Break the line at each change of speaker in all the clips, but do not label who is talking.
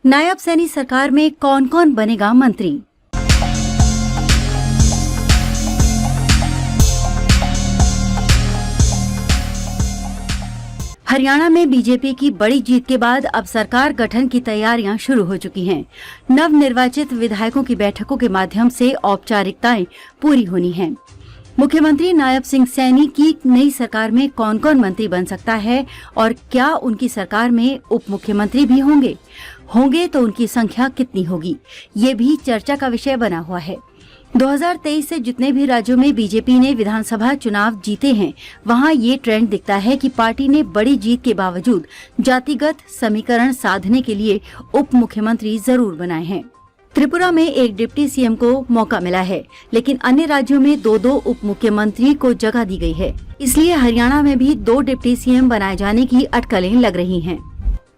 नायब सैनी सरकार में कौन कौन बनेगा मंत्री? हरियाणा में बीजेपी की बड़ी जीत के बाद अब सरकार गठन की तैयारियां शुरू हो चुकी हैं। नवनिर्वाचित विधायकों की बैठकों के माध्यम से औपचारिकताएं पूरी होनी हैं। मुख्यमंत्री नायब सिंह सैनी की नई सरकार में कौन कौन मंत्री बन सकता है और क्या उनकी सरकार में उप मुख्यमंत्री भी होंगे तो उनकी संख्या कितनी होगी, ये भी चर्चा का विषय बना हुआ है। 2023 से जितने भी राज्यों में बीजेपी ने विधानसभा चुनाव जीते हैं, वहां ये ट्रेंड दिखता है कि पार्टी ने बड़ी जीत के बावजूद जातिगत समीकरण साधने के लिए उप मुख्यमंत्री जरूर बनाए हैं। त्रिपुरा में एक डिप्टी सीएम को मौका मिला है, लेकिन अन्य राज्यों में दो उप मुख्यमंत्री को जगह दी गई है। इसलिए हरियाणा में भी 2 डिप्टी सीएम बनाए जाने की अटकलें लग रही हैं।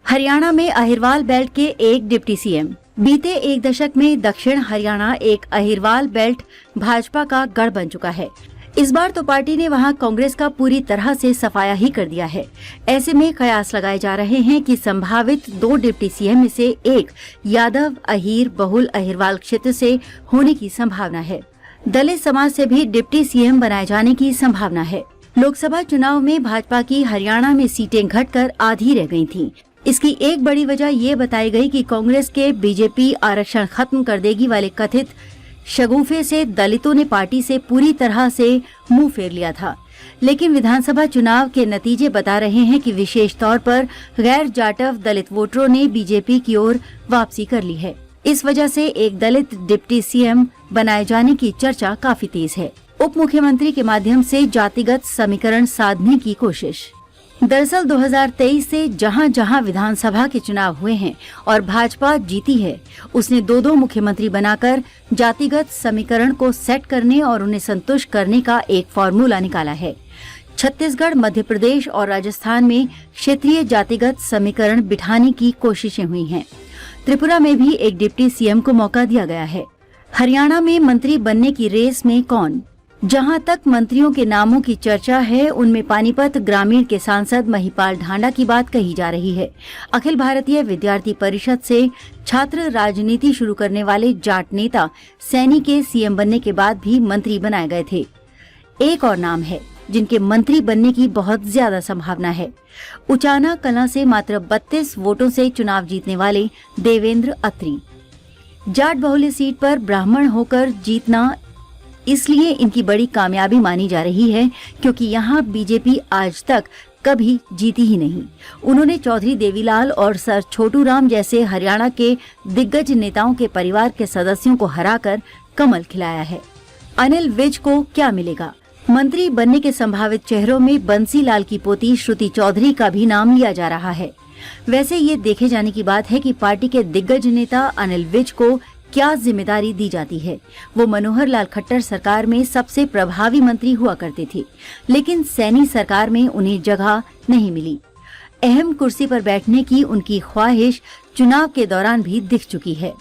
हरियाणा में अहिरवाल बेल्ट के एक डिप्टी सीएम। बीते एक दशक में दक्षिण हरियाणा एक अहिरवाल बेल्ट भाजपा का गढ़ बन चुका है। इस बार तो पार्टी ने वहां कांग्रेस का पूरी तरह से सफाया ही कर दिया है। ऐसे में कयास लगाए जा रहे हैं कि संभावित 2 डिप्टी सीएम में से एक यादव अहीर बहुल अहिरवाल क्षेत्र से होने की संभावना है। दलित समाज से भी डिप्टी सीएम बनाए जाने की संभावना है। लोकसभा चुनाव में भाजपा की हरियाणा में सीटें घटकर आधी रह गई थीं। इसकी एक बड़ी वजह ये बताई गई कि कांग्रेस के बीजेपी आरक्षण खत्म कर देगी वाले कथित शगुफे से दलितों ने पार्टी से पूरी तरह से मुंह फेर लिया था। लेकिन विधानसभा चुनाव के नतीजे बता रहे हैं कि विशेष तौर पर गैर जाटव दलित वोटरों ने बीजेपी की ओर वापसी कर ली है। इस वजह से एक दलित डिप्टी सीएम बनाए जाने की चर्चा काफी तेज है। उप मुख्यमंत्री के माध्यम से जातिगत समीकरण साधने की कोशिश। दरअसल 2023 से जहां जहां विधानसभा के चुनाव हुए हैं और भाजपा जीती है, उसने 2 मुख्यमंत्री बनाकर जातिगत समीकरण को सेट करने और उन्हें संतुष्ट करने का एक फॉर्मूला निकाला है। छत्तीसगढ़, मध्य प्रदेश और राजस्थान में क्षेत्रीय जातिगत समीकरण बिठाने की कोशिशें हुई हैं। त्रिपुरा में भी एक डिप्टी सीएम को मौका दिया गया है। हरियाणा में मंत्री बनने की रेस में कौन? जहां तक मंत्रियों के नामों की चर्चा है, उनमें पानीपत ग्रामीण के सांसद महिपाल ढांडा की बात कही जा रही है। अखिल भारतीय विद्यार्थी परिषद से छात्र राजनीति शुरू करने वाले जाट नेता सैनी के सीएम बनने के बाद भी मंत्री बनाए गए थे। एक और नाम है जिनके मंत्री बनने की बहुत ज्यादा संभावना है। उचाना कलां से मात्र 32 वोटों से चुनाव जीतने वाले देवेंद्र अत्री। जाट बहुल्य सीट पर ब्राह्मण होकर जीतना इसलिए इनकी बड़ी कामयाबी मानी जा रही है क्योंकि यहाँ बीजेपी आज तक कभी जीती ही नहीं। उन्होंने चौधरी देवीलाल और सर छोटू राम जैसे हरियाणा के दिग्गज नेताओं के परिवार के सदस्यों को हराकर कमल खिलाया है। अनिल विज को क्या मिलेगा? मंत्री बनने के संभावित चेहरों में बंसीलाल की पोती श्रुति चौधरी का भी नाम लिया जा रहा है। वैसे ये देखे जाने की बात है कि पार्टी के दिग्गज नेता अनिल विज को क्या जिम्मेदारी दी जाती है। वो मनोहर लाल खट्टर सरकार में सबसे प्रभावी मंत्री हुआ करते थे, लेकिन सैनी सरकार में उन्हें जगह नहीं मिली। अहम कुर्सी पर बैठने की उनकी ख्वाहिश चुनाव के दौरान भी दिख चुकी है।